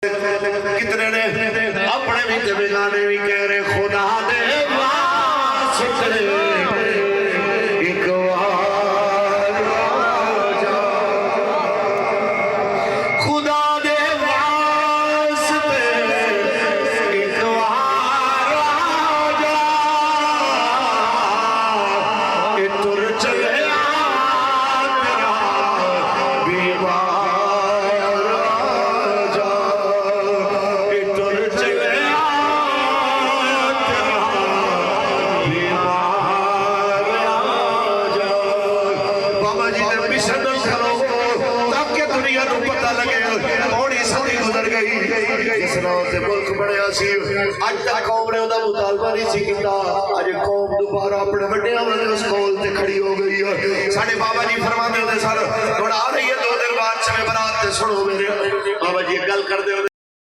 कितने ने अपने भी बेगाने भी कह रहे खुदा दे वास्ते एक बार आजा, खुदा दे वास्ते एक बार आजा, ये तुर चले मुल्क बनया सी अज तक कौम ने उहदा मुतालबा नहीं सी कीता। अज कौम दोबारा अपने वड्डियां वाले उस कौल ते खड़ी हो गई है। साडे बाबा जी फरमाते होंदे सर, हुण आ रही है 2 दिन बाद शब बरात ते सुनो मेरे बाबा जी गल करदे